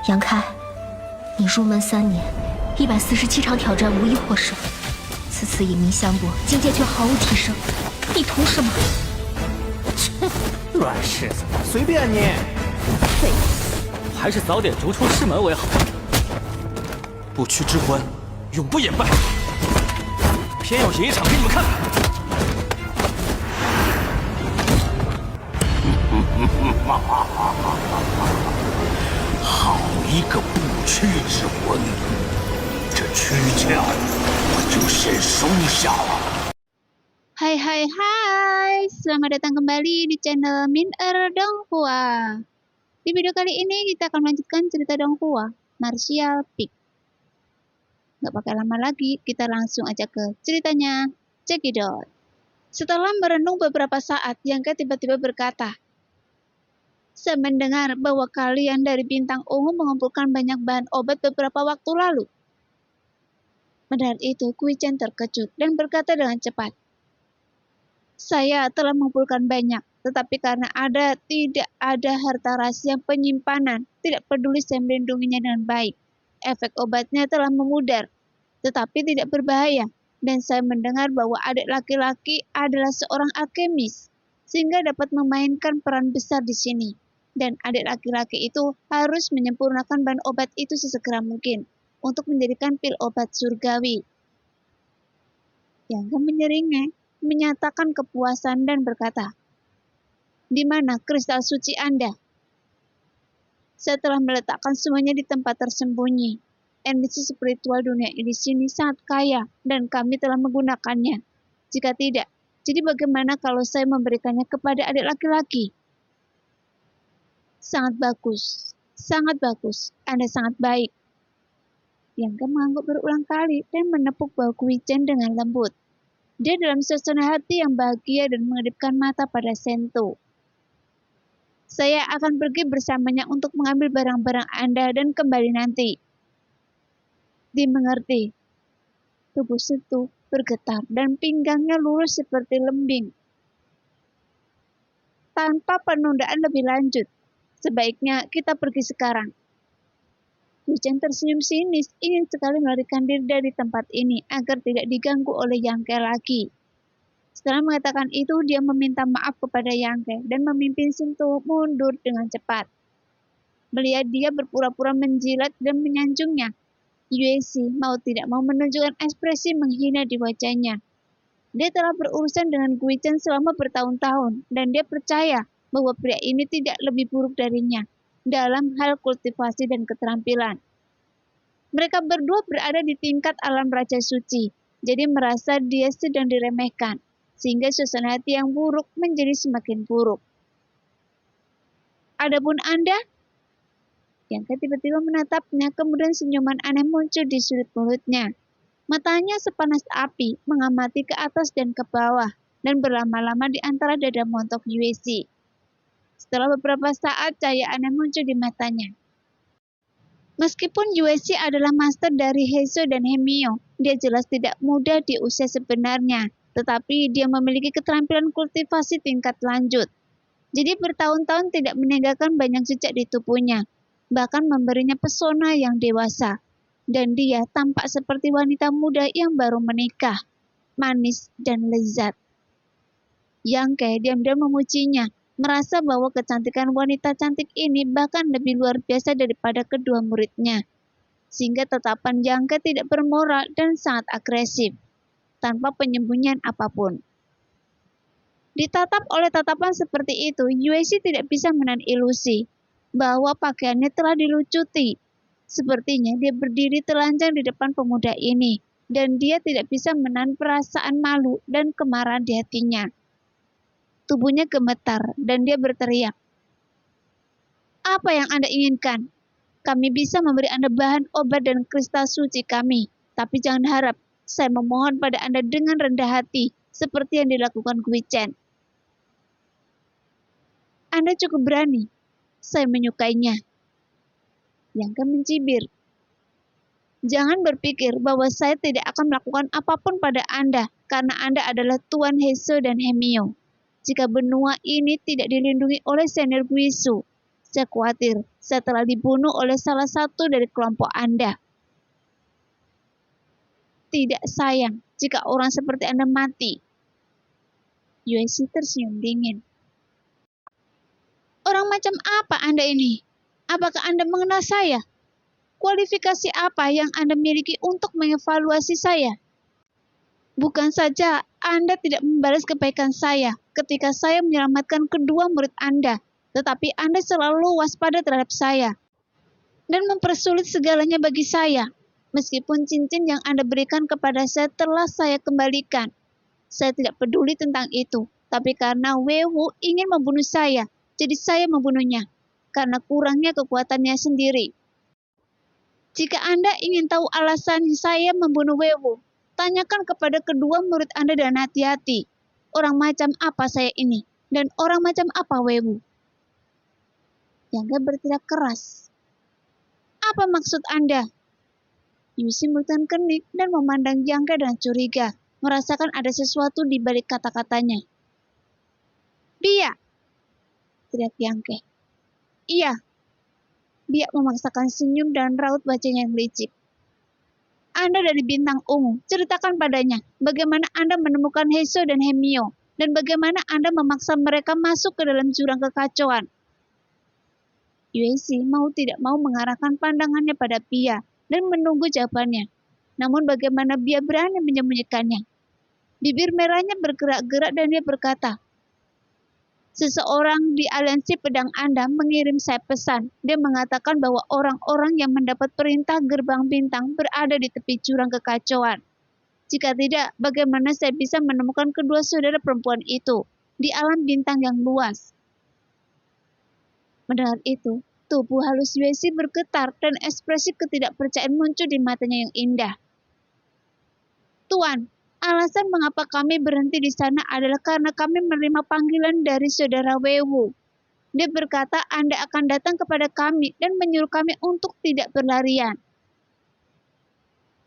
杨开，你入门3年，147场挑战无一获胜，此次以名相搏，境界却毫无提升，你图什么？切，软柿子，随便你。废物，还是早点逐出师门为好。不屈之关，永不言败。偏要演一场给你们看看。好一个不屈之魂！这躯壳我就先收下了。Hai, selamat datang kembali di channel Min Donghua. Di video kali ini kita akan melanjutkan cerita Donghua, Martial Peak. Nggak pakai lama lagi, kita langsung aja ke ceritanya. Cekidot. Setelah merenung beberapa saat, Yangke tiba-tiba berkata, "Saya mendengar bahwa kalian dari Bintang Ungu mengumpulkan banyak bahan obat beberapa waktu lalu." Mendengar itu, Kui Chen terkejut dan berkata dengan cepat, "Saya telah mengumpulkan banyak, tetapi karena tidak ada harta rahasia penyimpanan, tidak peduli saya melindunginya dengan baik. Efek obatnya telah memudar, tetapi tidak berbahaya. Dan saya mendengar bahwa adik laki-laki adalah seorang alkemis, sehingga dapat memainkan peran besar di sini. Dan adik laki-laki itu harus menyempurnakan bahan obat itu sesegera mungkin untuk menjadikan pil obat surgawi." Yang menyeringai, menyatakan kepuasan dan berkata, "Di mana kristal suci Anda?" "Saya telah meletakkan semuanya di tempat tersembunyi. Energi spiritual dunia di sini sangat kaya dan kami telah menggunakannya. Jika tidak, jadi bagaimana kalau saya memberikannya kepada adik laki-laki?" Sangat bagus. Anda sangat baik." Yang mengangguk berulang kali dan menepuk bahu Kui Chen dengan lembut. Dia dalam suasana hati yang bahagia dan mengedipkan mata pada Sento. "Saya akan pergi bersamanya untuk mengambil barang-barang Anda dan kembali nanti." "Dimengerti." Tubuh Sento bergetar dan pinggangnya lurus seperti lembing. "Tanpa penundaan lebih lanjut, sebaiknya kita pergi sekarang." Kui Chen tersenyum sinis, ingin sekali melarikan diri dari tempat ini agar tidak diganggu oleh Yangke lagi. Setelah mengatakan itu, dia meminta maaf kepada Yangke dan memimpin Sento mundur dengan cepat. Melihat dia berpura-pura menjilat dan menyanjungnya, Yueshi mau tidak mau menunjukkan ekspresi menghina di wajahnya. Dia telah berurusan dengan Kui Chen selama bertahun-tahun dan dia percaya bahwa pria ini tidak lebih buruk darinya dalam hal kultivasi dan keterampilan. Mereka berdua berada di tingkat alam Raja Suci, jadi merasa dia sedang diremehkan, sehingga suasana hati yang buruk menjadi semakin buruk. "Adapun Anda?" Yang tiba-tiba menatapnya, kemudian senyuman aneh muncul di sudut mulutnya. Matanya sepanas api, mengamati ke atas dan ke bawah, dan berlama-lama di antara dada montok Yueshi. Setelah beberapa saat, cahaya aneh muncul di matanya. Meskipun Yueshi adalah master dari Heiso dan Hemio, dia jelas tidak muda di usia sebenarnya, tetapi dia memiliki keterampilan kultivasi tingkat lanjut. Jadi bertahun-tahun tidak meninggalkan banyak jejak di tubuhnya, bahkan memberinya pesona yang dewasa. Dan dia tampak seperti wanita muda yang baru menikah, manis dan lezat. Yangke diam-diam memujinya, merasa bahwa kecantikan wanita cantik ini bahkan lebih luar biasa daripada kedua muridnya. Sehingga tatapan Yangke tidak bermoral dan sangat agresif, tanpa penyembunyian apapun. Ditatap oleh tatapan seperti itu, Yueshi tidak bisa menahan ilusi bahwa pakaiannya telah dilucuti. Sepertinya dia berdiri telanjang di depan pemuda ini, dan dia tidak bisa menahan perasaan malu dan kemarahan di hatinya. Tubuhnya gemetar, dan dia berteriak, "Apa yang Anda inginkan? Kami bisa memberi Anda bahan obat dan kristal suci kami, tapi jangan harap saya memohon pada Anda dengan rendah hati, seperti yang dilakukan Kui Chen. Anda cukup berani. Saya menyukainya." Yang mencibir, "Jangan berpikir bahwa saya tidak akan melakukan apapun pada Anda, karena Anda adalah Tuan Heiso dan Hemio. Jika benua ini tidak dilindungi oleh senior Guisu, saya khawatir setelah dibunuh oleh salah satu dari kelompok Anda. Tidak sayang jika orang seperti Anda mati. Yueshi tersenyum dingin. Orang macam apa Anda ini? Apakah Anda mengenal saya? Kualifikasi apa yang Anda miliki untuk mengevaluasi saya? Bukan saja Anda tidak membalas kebaikan saya ketika saya menyelamatkan kedua murid Anda, tetapi Anda selalu waspada terhadap saya dan mempersulit segalanya bagi saya, meskipun cincin yang Anda berikan kepada saya telah saya kembalikan. Saya tidak peduli tentang itu, tapi karena Wewu ingin membunuh saya, jadi saya membunuhnya, karena kurangnya kekuatannya sendiri. Jika Anda ingin tahu alasan saya membunuh Wewu, tanyakan kepada kedua murid Anda dan hati-hati. Orang macam apa saya ini? Dan orang macam apa Wewu? Yangga berteriak keras. Apa maksud Anda? Yueshi mengerutkan kening dan memandang Yangga dengan curiga, merasakan ada sesuatu di balik kata-katanya. Bia! Teriak Yangga. Iya. Bia memaksakan senyum dan raut wajahnya yang licik. Anda dari bintang ungu, ceritakan padanya bagaimana Anda menemukan Heiso dan Hemio, dan bagaimana Anda memaksa mereka masuk ke dalam jurang kekacauan. Yueshi mau tidak mau mengarahkan pandangannya pada Bia dan menunggu jawabannya. Namun bagaimana Bia berani menyembunyikannya? Bibir merahnya bergerak-gerak dan dia berkata, seseorang di aliansi pedang Anda mengirim saya pesan. Dia mengatakan bahwa orang-orang yang mendapat perintah gerbang bintang berada di tepi jurang kekacauan. Jika tidak, bagaimana saya bisa menemukan kedua saudara perempuan itu di alam bintang yang luas? Mendengar itu, tubuh halus Yueshi bergetar dan ekspresi ketidakpercayaan muncul di matanya yang indah. Tuan, alasan mengapa kami berhenti di sana adalah karena kami menerima panggilan dari saudara Wewu. Dia berkata Anda akan datang kepada kami dan menyuruh kami untuk tidak berlarian.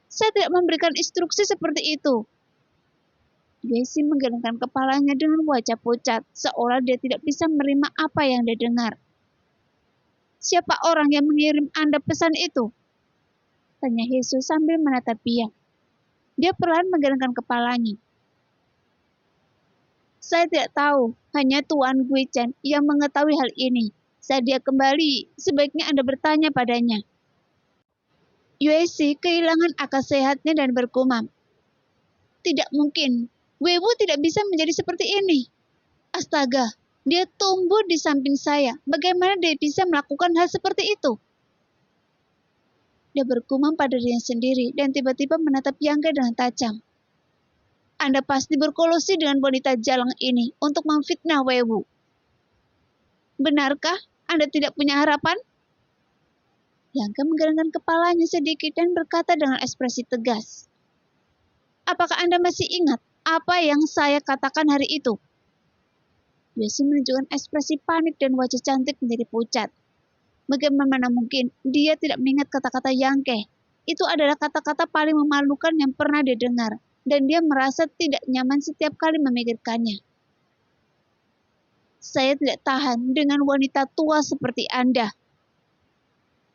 Saya tidak memberikan instruksi seperti itu. Yueshi menggelengkan kepalanya dengan wajah pucat, seolah dia tidak bisa menerima apa yang dia dengar. Siapa orang yang mengirim Anda pesan itu? Tanya Heiso sambil menatap Bia. Dia perlahan menggelengkan kepalanya. Saya tidak tahu, hanya Tuan Guichen yang mengetahui hal ini. Saat dia kembali, sebaiknya Anda bertanya padanya. Yueshi kehilangan akal sehatnya dan bergumam. Tidak mungkin, Wewu tidak bisa menjadi seperti ini. Astaga, dia tumbuh di samping saya. Bagaimana dia bisa melakukan hal seperti itu? Dia bergumam pada dirinya sendiri dan tiba-tiba menatap Yangga dengan tajam. Anda pasti berkolusi dengan wanita jalang ini untuk memfitnah Wewu. Benarkah Anda tidak punya harapan? Yangga menggelengkan kepalanya sedikit dan berkata dengan ekspresi tegas. Apakah Anda masih ingat apa yang saya katakan hari itu? Yueshi menunjukkan ekspresi panik dan wajah cantik menjadi pucat. Bagaimana mungkin dia tidak mengingat kata-kata Yangke? Itu adalah kata-kata paling memalukan yang pernah dia dengar, dan dia merasa tidak nyaman setiap kali memikirkannya. Saya tidak tahan dengan wanita tua seperti Anda.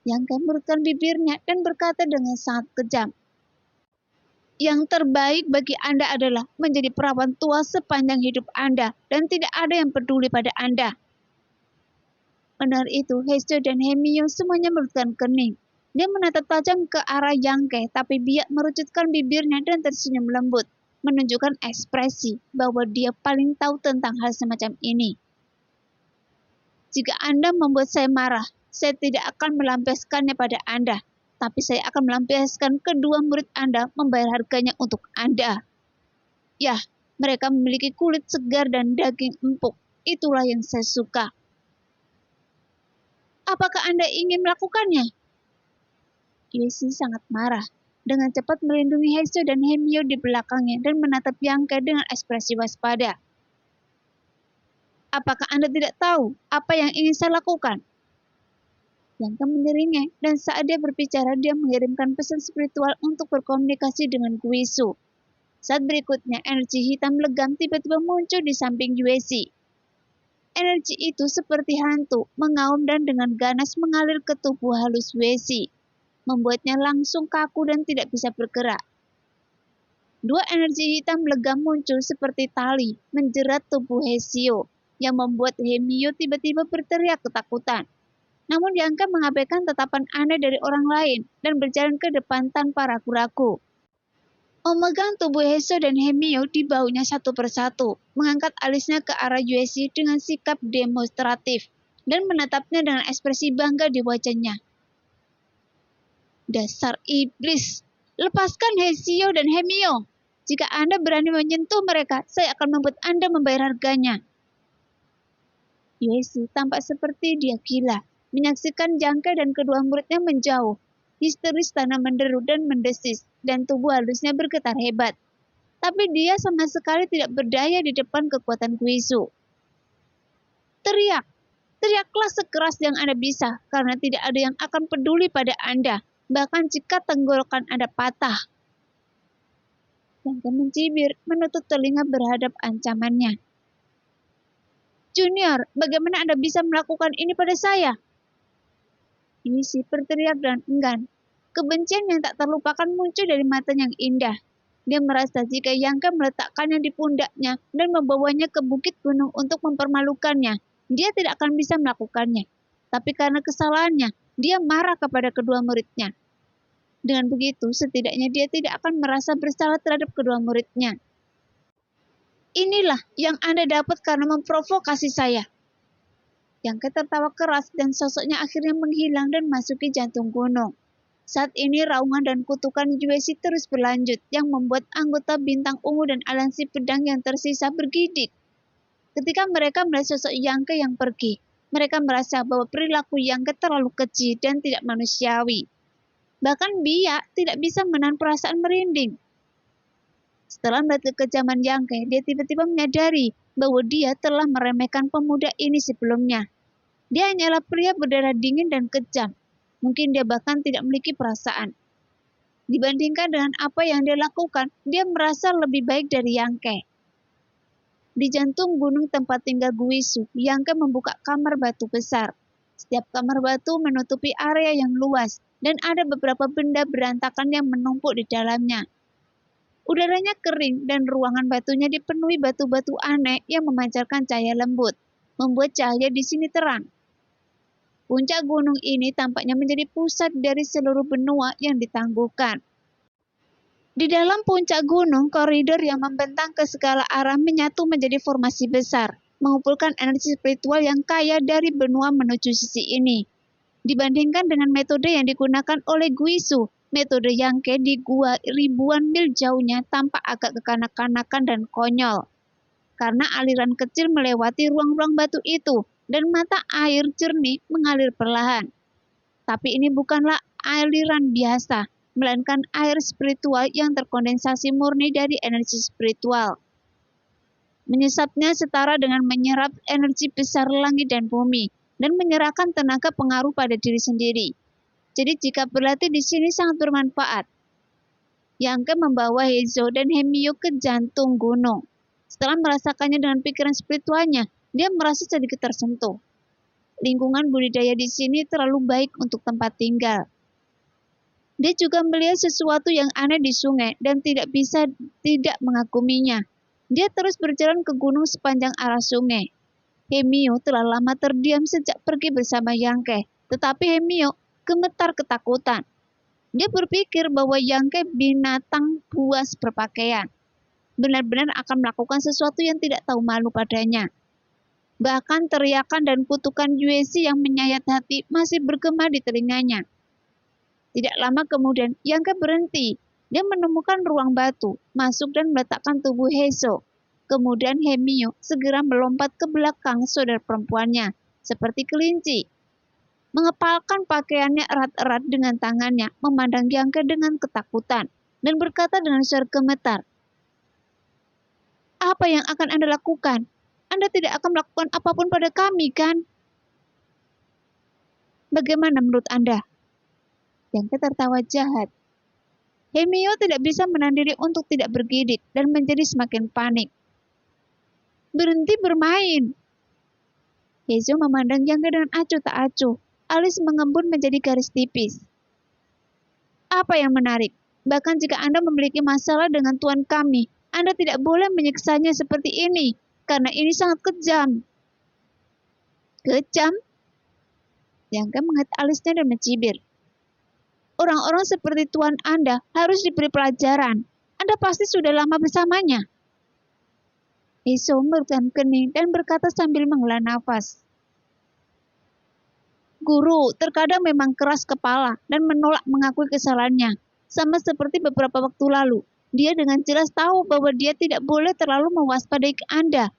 Yangke mengerutkan bibirnya dan berkata dengan sangat kejam. Yang terbaik bagi Anda adalah menjadi perawan tua sepanjang hidup Anda, dan tidak ada yang peduli pada Anda. Mendengar itu, Heiso dan Hemio semuanya mengerutkan kening. Dia menatap tajam ke arah Yangke, tapi Bia merucutkan bibirnya dan tersenyum lembut, menunjukkan ekspresi bahwa dia paling tahu tentang hal semacam ini. Jika Anda membuat saya marah, saya tidak akan melampiaskannya pada Anda, tapi saya akan melampiaskan kedua murid Anda membayar harganya untuk Anda. Ya, mereka memiliki kulit segar dan daging empuk. Itulah yang saya suka. Apakah Anda ingin melakukannya? Yueshi sangat marah. Dengan cepat melindungi Heiso dan Hemio di belakangnya dan menatap Yangke dengan ekspresi waspada. Apakah Anda tidak tahu apa yang ingin saya lakukan? Yangke menderingnya, dan saat dia berbicara, dia mengirimkan pesan spiritual untuk berkomunikasi dengan Guisu. Saat berikutnya, energi hitam legam tiba-tiba muncul di samping Yueshi. Energi itu seperti hantu, mengaum dan dengan ganas mengalir ke tubuh halus Wesi, membuatnya langsung kaku dan tidak bisa bergerak. Dua energi hitam legam muncul seperti tali, menjerat tubuh Hesio, yang membuat Hemio tiba-tiba berteriak ketakutan. Namun Yangke mengabaikan tatapan aneh dari orang lain dan berjalan ke depan tanpa ragu-ragu. Memegang tubuh Hesio dan Hemio di baunya satu persatu, mengangkat alisnya ke arah Yueshi dengan sikap demonstratif, dan menatapnya dengan ekspresi bangga di wajahnya. Dasar iblis, lepaskan Hesio dan Hemio. Jika Anda berani menyentuh mereka, saya akan membuat Anda membayar harganya. Yueshi tampak seperti dia gila, menyaksikan Yangke dan kedua muridnya menjauh. Histeris tanah menderu dan mendesis, dan tubuh halusnya bergetar hebat. Tapi dia sama sekali tidak berdaya di depan kekuatan Guizu. Teriaklah sekeras yang Anda bisa, karena tidak ada yang akan peduli pada Anda, bahkan jika tenggorokan Anda patah. Yangke mencibir, menutup telinga berhadap ancamannya. Junior, bagaimana Anda bisa melakukan ini pada saya? Yueshi berteriak dan enggan. Kebencian yang tak terlupakan muncul dari matanya yang indah. Dia merasa jika Yangke meletakkannya di pundaknya dan membawanya ke bukit gunung untuk mempermalukannya, dia tidak akan bisa melakukannya. Tapi karena kesalahannya, dia marah kepada kedua muridnya. Dengan begitu, setidaknya dia tidak akan merasa bersalah terhadap kedua muridnya. Inilah yang Anda dapat karena memprovokasi saya. Yangke tertawa keras dan sosoknya akhirnya menghilang dan masuki jantung gunung. Saat ini raungan dan kutukan Yueshi terus berlanjut yang membuat anggota bintang ungu dan aliansi pedang yang tersisa bergidik. Ketika mereka melihat sosok Yangke yang pergi, mereka merasa bahwa perilaku Yangke terlalu keji dan tidak manusiawi. Bahkan Biak tidak bisa menahan perasaan merinding. Setelah melihat kekejaman Yangke, dia tiba-tiba menyadari bahwa dia telah meremehkan pemuda ini sebelumnya. Dia hanyalah pria berdarah dingin dan kejam. Mungkin dia bahkan tidak memiliki perasaan. Dibandingkan dengan apa yang dia lakukan, dia merasa lebih baik dari Yangke. Di jantung gunung tempat tinggal Guizu, Yangke membuka kamar batu besar. Setiap kamar batu menutupi area yang luas, dan ada beberapa benda berantakan yang menumpuk di dalamnya. Udaranya kering dan ruangan batunya dipenuhi batu-batu aneh yang memancarkan cahaya lembut, membuat cahaya di sini terang. Puncak gunung ini tampaknya menjadi pusat dari seluruh benua yang ditangguhkan. Di dalam puncak gunung, koridor yang membentang ke segala arah menyatu menjadi formasi besar, mengumpulkan energi spiritual yang kaya dari benua menuju sisi ini. Dibandingkan dengan metode yang digunakan oleh Guizu, metode Yangke di gua ribuan mil jauhnya tampak agak kekanak-kanakan dan konyol. Karena aliran kecil melewati ruang-ruang batu itu, dan mata air jernih mengalir perlahan. Tapi ini bukanlah aliran biasa, melainkan air spiritual yang terkondensasi murni dari energi spiritual. Menyesapnya setara dengan menyerap energi besar langit dan bumi, dan menyerahkan tenaga pengaruh pada diri sendiri. Jadi jika berlatih di sini sangat bermanfaat. Yangke membawa Heizo dan Hemio ke jantung gunung. Setelah merasakannya dengan pikiran spiritualnya, dia merasa sedikit tersentuh. Lingkungan budidaya di sini terlalu baik untuk tempat tinggal. Dia juga melihat sesuatu yang aneh di sungai dan tidak bisa tidak mengaguminya. Dia terus berjalan ke gunung sepanjang arah sungai. Hemio telah lama terdiam sejak pergi bersama Yangke, tetapi Hemio gemetar ketakutan. Dia berpikir bahwa Yangke binatang buas berpakaian. Benar-benar akan melakukan sesuatu yang tidak tahu malu padanya. Bahkan teriakan dan kutukan Yueshi yang menyayat hati masih bergema di telinganya. Tidak lama kemudian, Yangke berhenti. Dia menemukan ruang batu, masuk dan meletakkan tubuh Heizo. Kemudian Hemio segera melompat ke belakang saudara perempuannya, seperti kelinci. Mengepalkan pakaiannya erat-erat dengan tangannya, memandang Yangke dengan ketakutan, dan berkata dengan suara gemetar, "Apa yang akan Anda lakukan? Anda tidak akan melakukan apapun pada kami, kan? Bagaimana menurut Anda?" Yangke tertawa jahat. Hemio tidak bisa menahan diri untuk tidak bergidik dan menjadi semakin panik. "Berhenti bermain. Heizou memandang Yang Ke dengan acuh tak acuh. Alis mengembun menjadi garis tipis. Apa yang menarik? Bahkan jika Anda memiliki masalah dengan tuan kami, Anda tidak boleh menyiksanya seperti ini, karena ini sangat kejam. Kejam? Yang Ke mengait alisnya dan mencibir. Orang-orang seperti tuan Anda harus diberi pelajaran. Anda pasti sudah lama bersamanya. Heizou meregang kening dan berkata sambil menghela nafas. Guru terkadang memang keras kepala dan menolak mengakui kesalahannya. Sama seperti beberapa waktu lalu, dia dengan jelas tahu bahwa dia tidak boleh terlalu mewaspadai Anda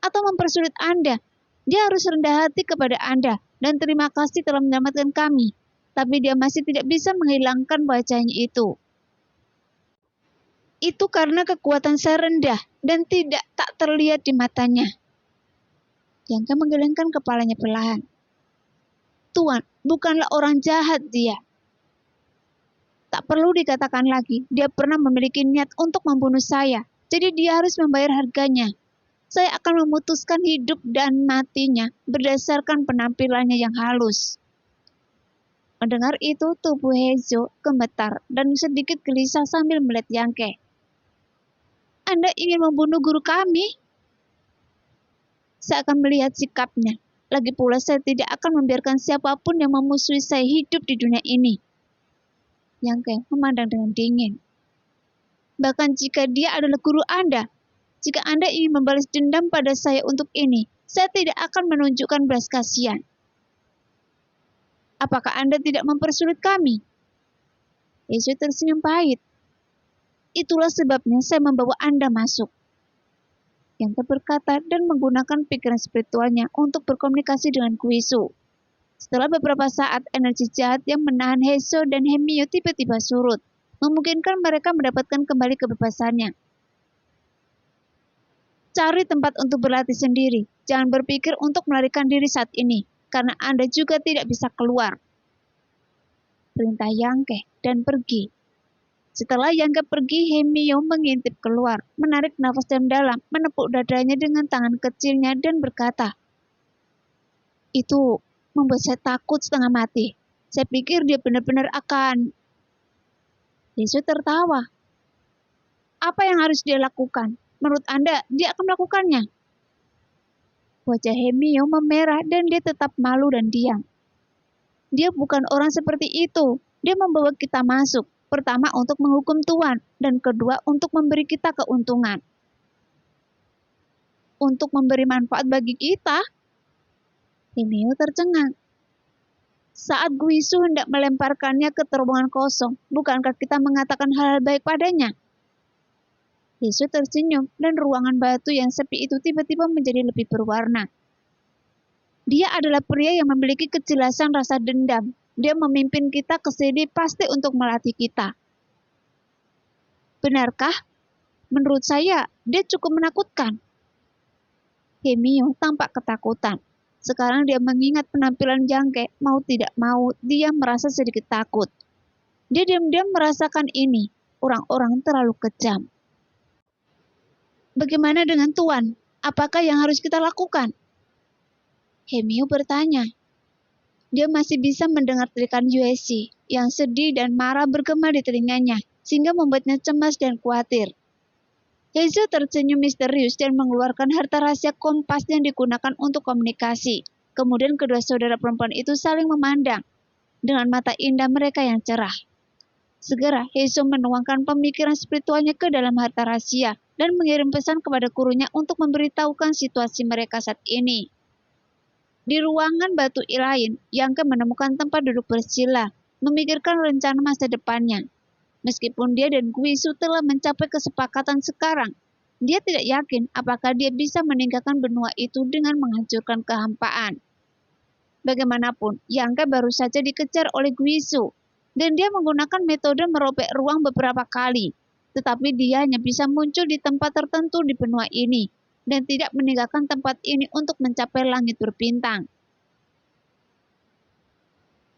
atau mempersulit Anda. Dia harus rendah hati kepada Anda dan terima kasih telah menyelamatkan kami. Tapi dia masih tidak bisa menghilangkan wajahnya itu. Itu karena kekuatan saya rendah dan tak terlihat di matanya. Yang Ke menggelengkan kepalanya perlahan. Tuan, bukanlah orang jahat dia. Tak perlu dikatakan lagi, dia pernah memiliki niat untuk membunuh saya. Jadi dia harus membayar harganya. Saya akan memutuskan hidup dan matinya berdasarkan penampilannya yang halus. Mendengar itu, tubuh Heizou gemetar dan sedikit gelisah sambil melihat Yang Ke. Anda ingin membunuh guru kami? Saya akan melihat sikapnya. Lagi pula saya tidak akan membiarkan siapapun yang memusuhi saya hidup di dunia ini. Yang Ke memandang dengan dingin. Bahkan jika dia adalah guru Anda, jika Anda ingin membalas dendam pada saya untuk ini, saya tidak akan menunjukkan belas kasihan. Apakah Anda tidak mempersulit kami? Heizou tersenyum pahit. Itulah sebabnya saya membawa Anda masuk. Yang Ke berkata dan menggunakan pikiran spiritualnya untuk berkomunikasi dengan Guizhou. Setelah beberapa saat, energi jahat yang menahan Heizou dan Hemio tiba-tiba surut, memungkinkan mereka mendapatkan kembali kebebasannya. Cari tempat untuk berlatih sendiri. Jangan berpikir untuk melarikan diri saat ini, karena Anda juga tidak bisa keluar. Perintah Yang Ke dan pergi. Setelah Yang Ke pergi, Hemio mengintip keluar, menarik nafas dalam, menepuk dadanya dengan tangan kecilnya dan berkata, "Itu membuat saya takut setengah mati. Saya pikir dia benar-benar akan..." Heizou tertawa. Apa yang harus dia lakukan? Menurut Anda, dia akan melakukannya? Wajah Hemio memerah dan dia tetap malu dan diam. Dia bukan orang seperti itu. Dia membawa kita masuk. Pertama untuk menghukum Tuan, dan kedua untuk memberi kita keuntungan. Untuk memberi manfaat bagi kita? Hemio tercengang. Saat Guizhou hendak melemparkannya ke terowongan kosong, bukankah kita mengatakan hal-hal baik padanya? Heizou tersenyum dan ruangan batu yang sepi itu tiba-tiba menjadi lebih berwarna. Dia adalah pria yang memiliki kejelasan rasa dendam. Dia memimpin kita ke sini pasti untuk melatih kita. Benarkah? Menurut saya, dia cukup menakutkan. Hemio tampak ketakutan. Sekarang dia mengingat penampilan Yang Ke, mau tidak mau, dia merasa sedikit takut. Dia diam-diam merasakan ini. Orang-orang terlalu kejam. Bagaimana dengan Tuan? Apakah yang harus kita lakukan? Hemio bertanya. Dia masih bisa mendengar teriakan Yueshi yang sedih dan marah bergema di telinganya, sehingga membuatnya cemas dan khawatir. Heizou tersenyum misterius dan mengeluarkan harta rahasia kompas yang digunakan untuk komunikasi. Kemudian kedua saudara perempuan itu saling memandang dengan mata indah mereka yang cerah. Segera Heizou menuangkan pemikiran spiritualnya ke dalam harta rahasia dan mengirim pesan kepada gurunya untuk memberitahukan situasi mereka saat ini. Di ruangan batu lain, Yang Ke menemukan tempat duduk bersila, memikirkan rencana masa depannya. Meskipun dia dan Guizhou telah mencapai kesepakatan sekarang, dia tidak yakin apakah dia bisa meninggalkan benua itu dengan menghancurkan kehampaan. Bagaimanapun, Yang Ke baru saja dikejar oleh Guizhou, dan dia menggunakan metode merobek ruang beberapa kali, tetapi dia hanya bisa muncul di tempat tertentu di benua ini, dan tidak meninggalkan tempat ini untuk mencapai langit berbintang.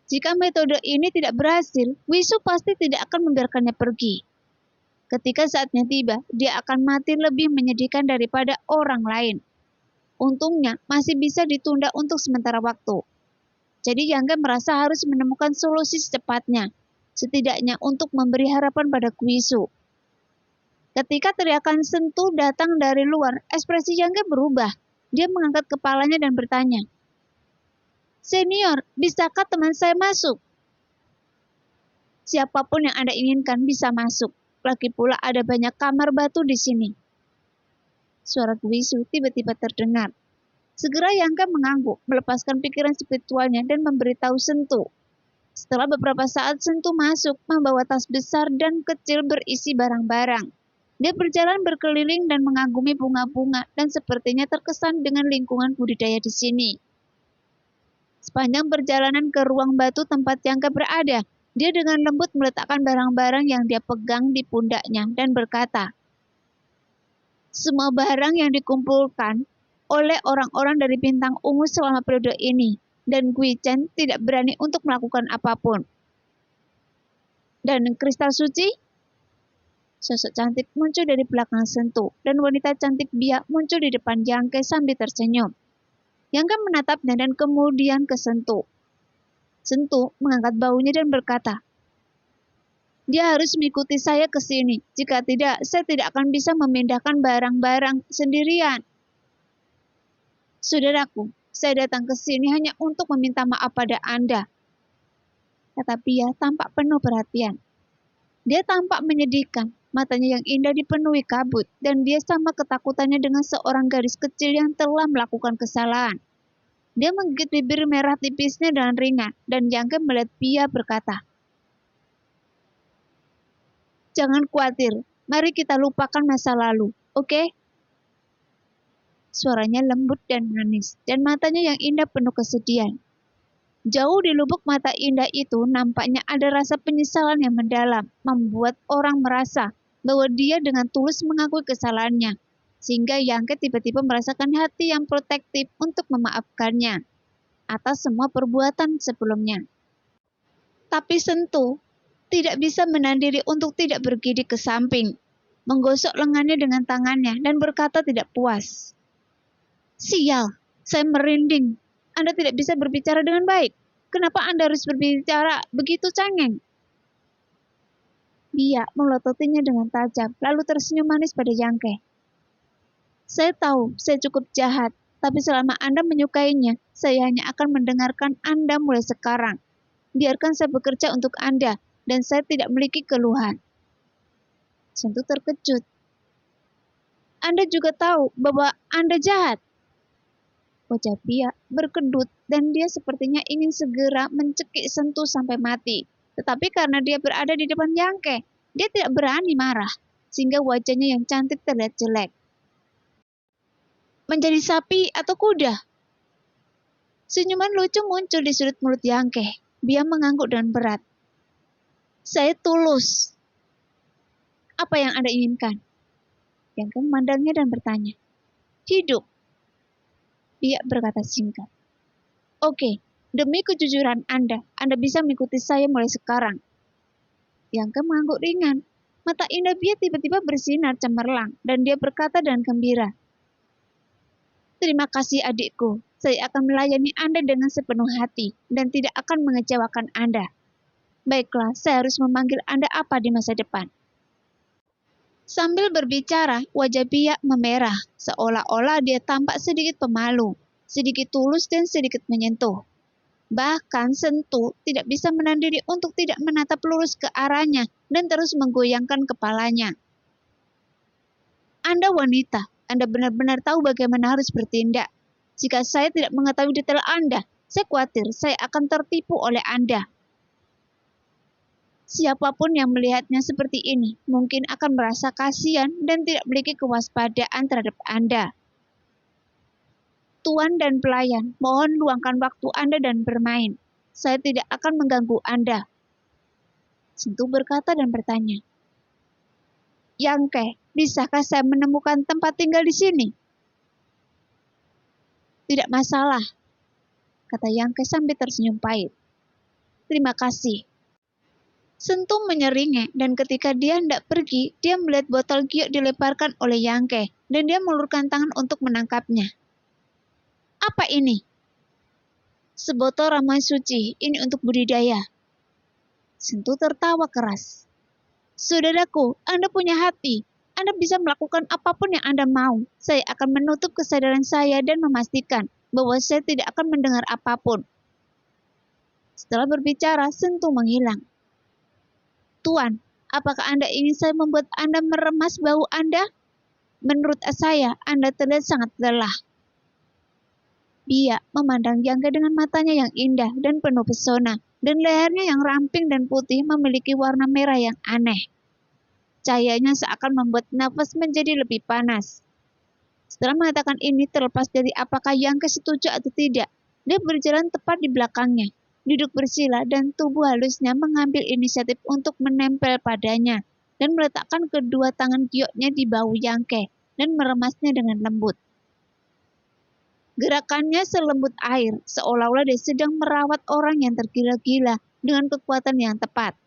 Jika metode ini tidak berhasil, Guizhou pasti tidak akan membiarkannya pergi. Ketika saatnya tiba, dia akan mati lebih menyedihkan daripada orang lain. Untungnya masih bisa ditunda untuk sementara waktu. Jadi Yangke merasa harus menemukan solusi secepatnya, setidaknya untuk memberi harapan pada Guizu. Ketika teriakan Sentu datang dari luar, ekspresi Yangke berubah. Dia mengangkat kepalanya dan bertanya, "Senior, bisakah teman saya masuk?" "Siapapun yang Anda inginkan bisa masuk. Lagi pula ada banyak kamar batu di sini." Suara Guizu tiba-tiba terdengar. Segera Yangke mengangguk, melepaskan pikiran spiritualnya dan memberitahu Sentu. Setelah beberapa saat, Sentu masuk, membawa tas besar dan kecil berisi barang-barang. Dia berjalan berkeliling dan mengagumi bunga-bunga dan sepertinya terkesan dengan lingkungan budidaya di sini. Sepanjang perjalanan ke ruang batu tempat Yangke berada, dia dengan lembut meletakkan barang-barang yang dia pegang di pundaknya dan berkata, "Semua barang yang dikumpulkan oleh orang-orang dari Bintang Ungu selama periode ini, dan Gui Chen tidak berani untuk melakukan apapun." "Dan kristal suci?" Sosok cantik muncul dari belakang Sentu, dan wanita cantik biak muncul di depan Yangke sambil tersenyum. Yangke menatapnya dan kemudian ke Sentu. Sentu mengangkat baunya dan berkata, "Dia harus mengikuti saya ke sini. Jika tidak, saya tidak akan bisa memindahkan barang-barang sendirian." "Saudaraku, saya datang ke sini hanya untuk meminta maaf pada Anda," kata Bia tampak penuh perhatian. Dia tampak menyedihkan, matanya yang indah dipenuhi kabut, dan dia sama ketakutannya dengan seorang gadis kecil yang telah melakukan kesalahan. Dia menggigit bibir merah tipisnya dengan ringan, dan Yangke melihat Bia berkata, "Jangan khawatir, mari kita lupakan masa lalu, oke?" Suaranya lembut dan manis, dan matanya yang indah penuh kesedihan. Jauh di lubuk mata indah itu nampaknya ada rasa penyesalan yang mendalam, membuat orang merasa bahwa dia dengan tulus mengakui kesalahannya, sehingga Yangke tiba-tiba merasakan hati yang protektif untuk memaafkannya atas semua perbuatan sebelumnya. Tapi Sentu tidak bisa menahan diri untuk tidak bergidik ke samping, menggosok lengannya dengan tangannya dan berkata tidak puas, "Sial, saya merinding. Anda tidak bisa berbicara dengan baik. Kenapa Anda harus berbicara begitu cengeng?" Dia melototinya dengan tajam, lalu tersenyum manis pada Yangke. "Saya tahu, saya cukup jahat, tapi selama Anda menyukainya, saya hanya akan mendengarkan Anda mulai sekarang. Biarkan saya bekerja untuk Anda, dan saya tidak memiliki keluhan." Sentu terkejut. "Anda juga tahu bahwa Anda jahat?" Wajah Bia berkedut dan dia sepertinya ingin segera mencekik Sentu sampai mati. Tetapi karena dia berada di depan Yangke, dia tidak berani marah, sehingga wajahnya yang cantik terlihat jelek. "Menjadi sapi atau kuda?" Senyuman lucu muncul di sudut mulut Yangke. Bia mengangguk dengan berat. "Saya tulus." "Apa yang Anda inginkan?" Yangke memandangnya dan bertanya. "Hidup." Dia berkata singkat. "Oke, demi kejujuran Anda bisa mengikuti saya mulai sekarang." Yangke mengangguk ringan. Mata indah Bia tiba-tiba bersinar cemerlang, dan dia berkata dengan gembira, "Terima kasih adikku, saya akan melayani Anda dengan sepenuh hati, dan tidak akan mengecewakan Anda. Baiklah, saya harus memanggil Anda apa di masa depan?" Sambil berbicara, wajah Bia memerah, seolah-olah dia tampak sedikit pemalu, sedikit tulus dan sedikit menyentuh. Bahkan Sentu tidak bisa menahan diri untuk tidak menatap lurus ke arahnya dan terus menggoyangkan kepalanya. "Anda wanita, Anda benar-benar tahu bagaimana harus bertindak. Jika saya tidak mengetahui detail Anda, saya khawatir saya akan tertipu oleh Anda. Siapapun yang melihatnya seperti ini mungkin akan merasa kasihan dan tidak memiliki kewaspadaan terhadap Anda. Tuan dan pelayan, mohon luangkan waktu Anda dan bermain. Saya tidak akan mengganggu Anda." Sentu berkata dan bertanya, "Yangke, bisakah saya menemukan tempat tinggal di sini?" "Tidak masalah," kata Yangke sambil tersenyum pahit. "Terima kasih." Sentu menyeringai, dan ketika dia hendak pergi, dia melihat botol giok dilemparkan oleh Yangke, dan dia mengulurkan tangan untuk menangkapnya. Apa ini? Sebotol ramuan suci, ini untuk budidaya. Sentu tertawa keras. Saudaraku, Anda punya hati. Anda bisa melakukan apapun yang Anda mau. Saya akan menutup kesadaran saya dan memastikan bahwa saya tidak akan mendengar apapun. Setelah berbicara, Sentu menghilang. Tuan, apakah Anda ingin saya membuat Anda meremas bau Anda? Menurut saya, Anda terlihat sangat lelah. Bia memandang Yangke dengan matanya yang indah dan penuh pesona, dan lehernya yang ramping dan putih memiliki warna merah yang aneh. Cahayanya seakan membuat nafas menjadi lebih panas. Setelah mengatakan ini, terlepas dari apakah Yangke setuju atau tidak, dia berjalan tepat di belakangnya, duduk bersila dan tubuh halusnya mengambil inisiatif untuk menempel padanya dan meletakkan kedua tangan gioknya di bahu Yangke dan meremasnya dengan lembut. Gerakannya selembut air, seolah-olah dia sedang merawat orang yang tergila-gila dengan kekuatan yang tepat.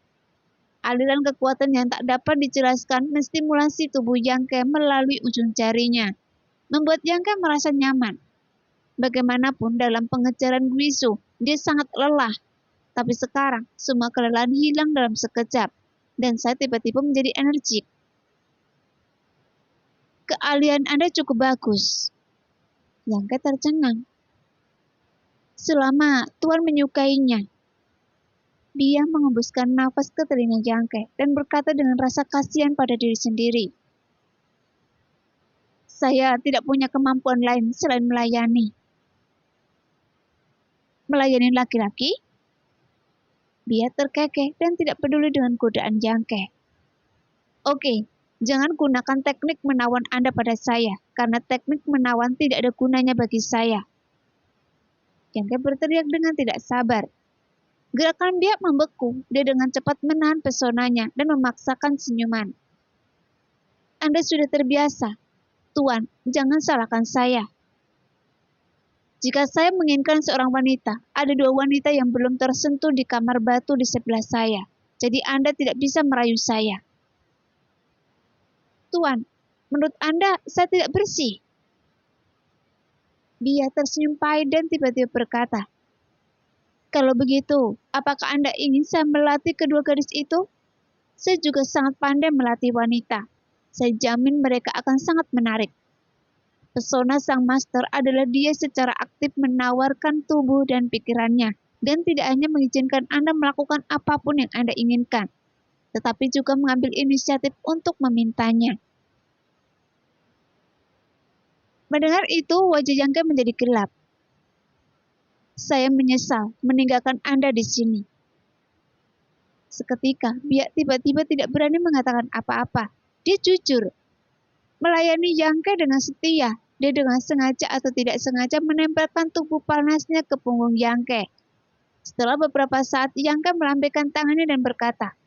Aliran kekuatan yang tak dapat dijelaskan menstimulasi tubuh Yangke melalui ujung jarinya, membuat Yangke merasa nyaman. Bagaimanapun dalam pengejaran Guisu, dia sangat lelah. Tapi sekarang, semua kelelahan hilang dalam sekejap, dan saya tiba-tiba menjadi energik. Keahlian Anda cukup bagus. Yangke tercengang. Selama Tuan menyukainya. Bia mengembuskan nafas ke telinga Yangke dan berkata dengan rasa kasihan pada diri sendiri. Saya tidak punya kemampuan lain selain melayani. Melayani laki-laki? Bia terkekeh dan tidak peduli dengan godaan Yangke. Oke, jangan gunakan teknik menawan Anda pada saya, karena teknik menawan tidak ada gunanya bagi saya. Yangke berteriak dengan tidak sabar. Gerakan Bia membeku, dia dengan cepat menahan pesonanya dan memaksakan senyuman. Anda sudah terbiasa. Tuan, jangan salahkan saya. Jika saya menginginkan seorang wanita, ada 2 wanita yang belum tersentuh di kamar batu di sebelah saya. Jadi Anda tidak bisa merayu saya. Tuan, menurut Anda saya tidak bersih. Bia tersenyum pahit dan tiba-tiba berkata, kalau begitu, apakah Anda ingin saya melatih kedua gadis itu? Saya juga sangat pandai melatih wanita. Saya jamin mereka akan sangat menarik. Pesona sang master adalah dia secara aktif menawarkan tubuh dan pikirannya, dan tidak hanya mengizinkan Anda melakukan apapun yang Anda inginkan, tetapi juga mengambil inisiatif untuk memintanya. Mendengar itu, wajah Yangke menjadi gelap. Saya menyesal meninggalkan Anda di sini. Seketika, Bia tiba-tiba tidak berani mengatakan apa-apa. Dia jujur. Melayani Yangke dengan setia, dia dengan sengaja atau tidak sengaja menempelkan tubuh panasnya ke punggung Yangke. Setelah beberapa saat, Yangke melambaikan tangannya dan berkata,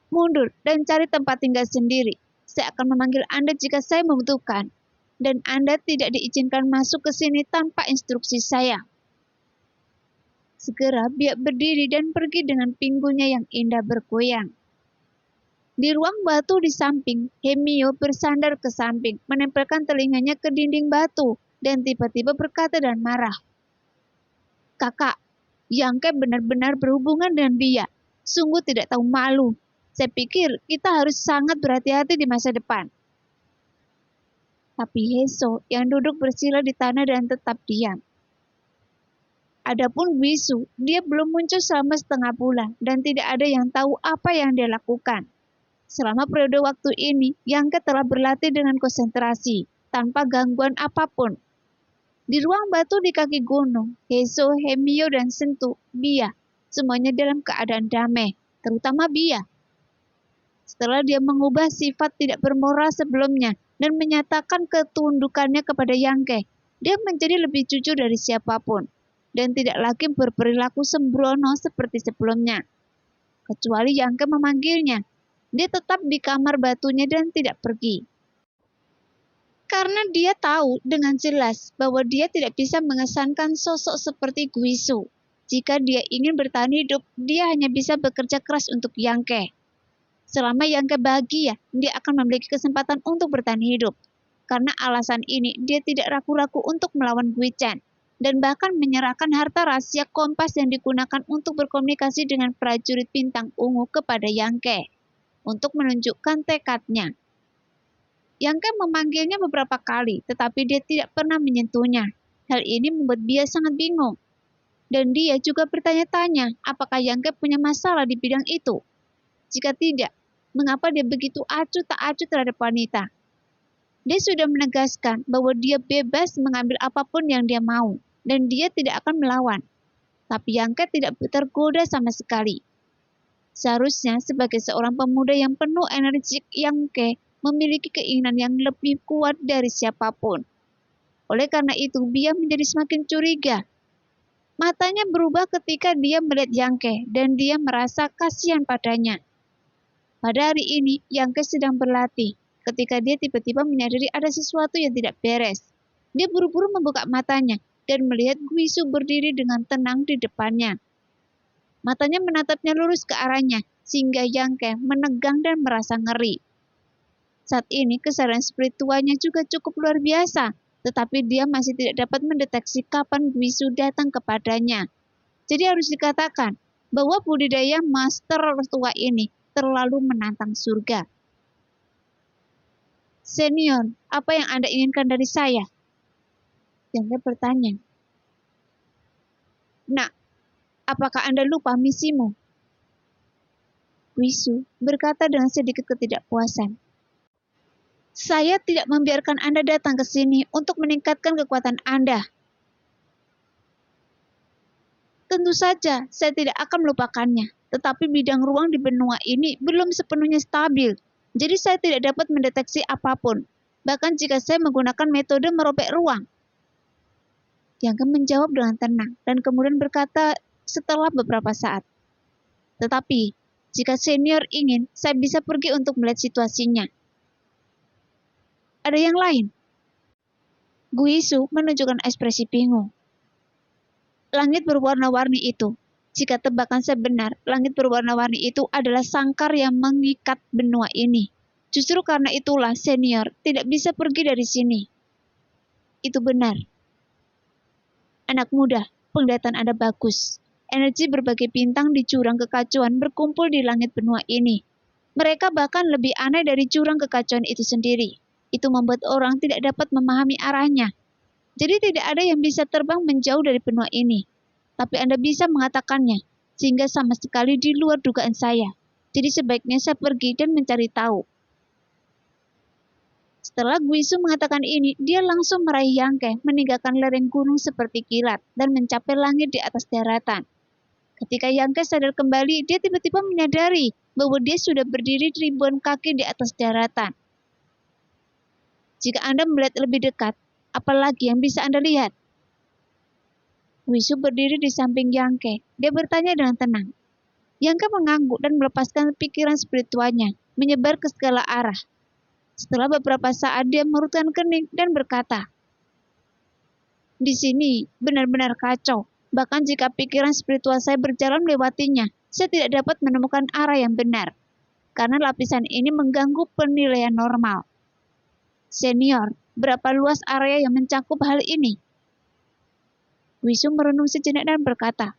mundur dan cari tempat tinggal sendiri. Saya akan memanggil Anda jika saya membutuhkan. Dan Anda tidak diizinkan masuk ke sini tanpa instruksi saya. Segera Bia berdiri dan pergi dengan pinggulnya yang indah bergoyang. Di ruang batu di samping, Hemio bersandar ke samping, menempelkan telinganya ke dinding batu, dan tiba-tiba berkata dan marah. Kakak, Yangke benar-benar berhubungan dengan Bia. Sungguh tidak tahu malu. Saya pikir kita harus sangat berhati-hati di masa depan. Tapi Heso yang duduk bersila di tanah dan tetap diam. Adapun Guisu, dia belum muncul selama setengah bulan dan tidak ada yang tahu apa yang dia lakukan. Selama periode waktu ini, Yangke telah berlatih dengan konsentrasi, tanpa gangguan apapun. Di ruang batu di kaki gunung, Heso, Hemio, dan Sentu, Bia, semuanya dalam keadaan damai, terutama Bia. Setelah dia mengubah sifat tidak bermoral sebelumnya dan menyatakan ketundukannya kepada Yangke, dia menjadi lebih jujur dari siapapun. Dan tidak lagi berperilaku sembrono seperti sebelumnya. Kecuali Yangke memanggilnya, dia tetap di kamar batunya dan tidak pergi. Karena dia tahu dengan jelas bahwa dia tidak bisa mengesankan sosok seperti Guisu. Jika dia ingin bertahan hidup, dia hanya bisa bekerja keras untuk Yangke. Selama Yangke bahagia, dia akan memiliki kesempatan untuk bertahan hidup. Karena alasan ini, dia tidak ragu-ragu untuk melawan Guichan, dan bahkan menyerahkan harta rahasia kompas yang digunakan untuk berkomunikasi dengan prajurit bintang ungu kepada Yang Ke, untuk menunjukkan tekadnya. Yang Ke memanggilnya beberapa kali, tetapi dia tidak pernah menyentuhnya. Hal ini membuat dia sangat bingung. Dan dia juga bertanya-tanya apakah Yang Ke punya masalah di bidang itu. Jika tidak, mengapa dia begitu acuh tak acuh terhadap wanita? Dia sudah menegaskan bahwa dia bebas mengambil apapun yang dia mau, dan dia tidak akan melawan. Tapi Yang Ke tidak tergoda sama sekali. Seharusnya sebagai seorang pemuda yang penuh energi, Yang Ke memiliki keinginan yang lebih kuat dari siapapun. Oleh karena itu, dia menjadi semakin curiga. Matanya berubah ketika dia melihat Yang Ke, dan dia merasa kasihan padanya. Pada hari ini, Yang Ke sedang berlatih. Ketika dia tiba-tiba menyadari ada sesuatu yang tidak beres. Dia buru-buru membuka matanya dan melihat Guisu berdiri dengan tenang di depannya. Matanya menatapnya lurus ke arahnya, sehingga Yang Ke menegang dan merasa ngeri. Saat ini kesadaran spiritualnya juga cukup luar biasa, tetapi dia masih tidak dapat mendeteksi kapan Guisu datang kepadanya. Jadi harus dikatakan bahwa budidaya master tua ini terlalu menantang surga. Senior, apa yang Anda inginkan dari saya? Yang Ke bertanya. Nak, apakah Anda lupa misimu? Guisu berkata dengan sedikit ketidakpuasan. Saya tidak membiarkan Anda datang ke sini untuk meningkatkan kekuatan Anda. Tentu saja, saya tidak akan melupakannya. Tetapi bidang ruang di benua ini belum sepenuhnya stabil. Jadi saya tidak dapat mendeteksi apapun. Bahkan jika saya menggunakan metode merobek ruang. Yang Ke menjawab dengan tenang dan kemudian berkata setelah beberapa saat. Tetapi, jika senior ingin, saya bisa pergi untuk melihat situasinya. Ada yang lain? Guisu menunjukkan ekspresi bingung. Langit berwarna-warni itu. Jika tebakan saya benar, langit berwarna-warni itu adalah sangkar yang mengikat benua ini. Justru karena itulah senior tidak bisa pergi dari sini. Itu benar. Anak muda, penglihatan Anda bagus. Energi berbagai bintang di jurang kekacauan berkumpul di langit benua ini. Mereka bahkan lebih aneh dari jurang kekacauan itu sendiri. Itu membuat orang tidak dapat memahami arahnya. Jadi tidak ada yang bisa terbang menjauh dari benua ini. Tapi Anda bisa mengatakannya, sehingga sama sekali di luar dugaan saya. Jadi sebaiknya saya pergi dan mencari tahu. Setelah Guisu mengatakan ini, dia langsung meraih Yang Ke, meninggalkan lereng gunung seperti kilat, dan mencapai langit di atas daratan. Ketika Yang Ke sadar kembali, dia tiba-tiba menyadari bahwa dia sudah berdiri ribuan kaki di atas daratan. Jika Anda melihat lebih dekat, apalagi yang bisa Anda lihat? Guisu berdiri di samping Yang Ke. Dia bertanya dengan tenang. Yang Ke mengangguk dan melepaskan pikiran spiritualnya, menyebar ke segala arah. Setelah beberapa saat dia merutkan kening dan berkata, di sini benar-benar kacau. Bahkan jika pikiran spiritual saya berjalan melewatinya, saya tidak dapat menemukan arah yang benar. Karena lapisan ini mengganggu penilaian normal. Senior, berapa luas area yang mencakup hal ini? Guisu merenung sejenak dan berkata,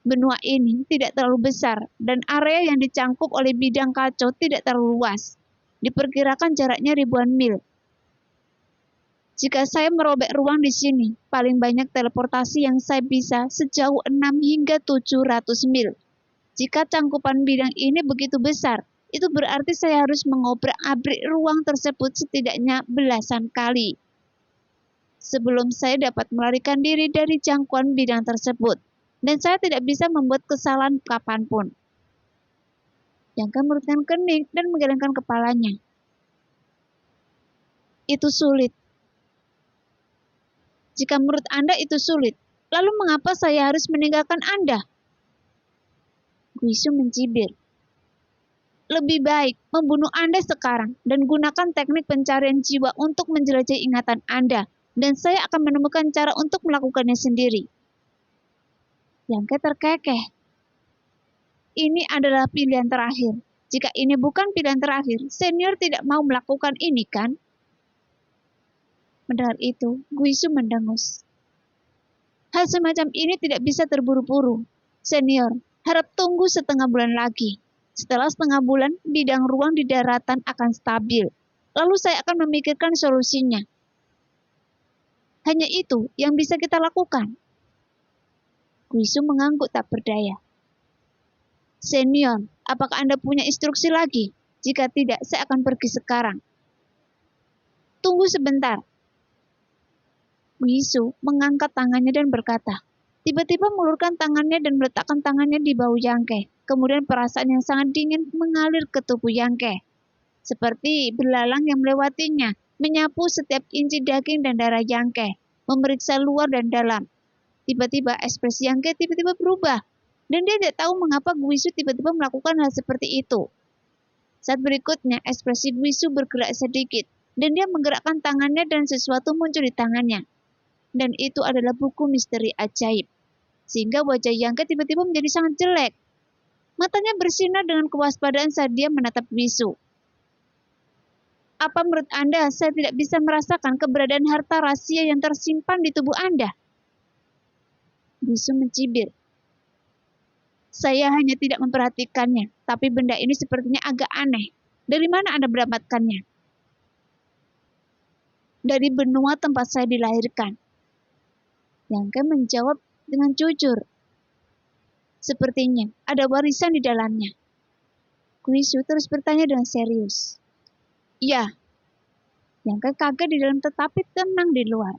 benua ini tidak terlalu besar dan area yang dicangkup oleh bidang kacau tidak terlalu luas. Diperkirakan jaraknya ribuan mil. Jika saya merobek ruang di sini, paling banyak teleportasi yang saya bisa sejauh 6 hingga 700 mil. Jika cangkupan bidang ini begitu besar, itu berarti saya harus mengobrak-abrik ruang tersebut setidaknya belasan kali. Sebelum saya dapat melarikan diri dari jangkauan bidang tersebut, dan saya tidak bisa membuat kesalahan kapanpun. Yang Ke merutkan kening dan menggelengkan kepalanya. Itu sulit. Jika menurut Anda itu sulit, lalu mengapa saya harus meninggalkan Anda? Guisu mencibir. Lebih baik membunuh Anda sekarang dan gunakan teknik pencarian jiwa untuk menjelajahi ingatan Anda. Dan saya akan menemukan cara untuk melakukannya sendiri. Yang Ke terkekeh. Ini adalah pilihan terakhir. Jika ini bukan pilihan terakhir, senior tidak mau melakukan ini, kan? Mendengar itu, Guisu mendengus. Hal semacam ini tidak bisa terburu-buru. Senior, harap tunggu setengah bulan lagi. Setelah setengah bulan, bidang ruang di daratan akan stabil. Lalu saya akan memikirkan solusinya. Hanya itu yang bisa kita lakukan. Guisu mengangguk tak berdaya. Senior, apakah Anda punya instruksi lagi? Jika tidak, saya akan pergi sekarang. Tunggu sebentar. Guisu mengangkat tangannya dan berkata, tiba-tiba mengulurkan tangannya dan meletakkan tangannya di bahu Yangke. Kemudian perasaan yang sangat dingin mengalir ke tubuh Yangke. Seperti belalang yang melewatinya, menyapu setiap inci daging dan darah Yangke, memeriksa luar dan dalam. Tiba-tiba ekspresi Yangke tiba-tiba berubah, dan dia tidak tahu mengapa Guisu tiba-tiba melakukan hal seperti itu. Saat berikutnya, ekspresi Guisu bergerak sedikit, dan dia menggerakkan tangannya dan sesuatu muncul di tangannya. Dan itu adalah buku misteri ajaib. Sehingga wajah Yangke tiba-tiba menjadi sangat jelek. Matanya bersinar dengan kewaspadaan saat dia menatap Guisu. Apa menurut Anda saya tidak bisa merasakan keberadaan harta rahasia yang tersimpan di tubuh Anda? Guisu mencibir. Saya hanya tidak memperhatikannya, tapi benda ini sepertinya agak aneh. Dari mana Anda mendapatkannya? Dari benua tempat saya dilahirkan. Yangke menjawab dengan jujur. Sepertinya ada warisan di dalamnya. Guisu terus bertanya dengan serius. Ya. Yangke kaget di dalam tetapi tenang di luar.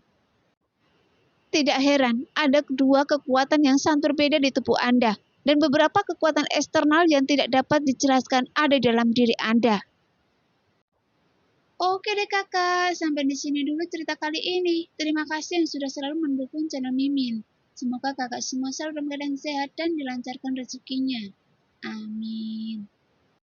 Tidak heran, ada dua kekuatan yang sangat berbeda di tubuh Anda, dan beberapa kekuatan eksternal yang tidak dapat dijelaskan ada dalam diri Anda. Oke deh kakak, sampai di sini dulu cerita kali ini. Terima kasih yang sudah selalu mendukung channel Mimin. Semoga kakak semua selalu dalam keadaan sehat dan dilancarkan rezekinya. Amin.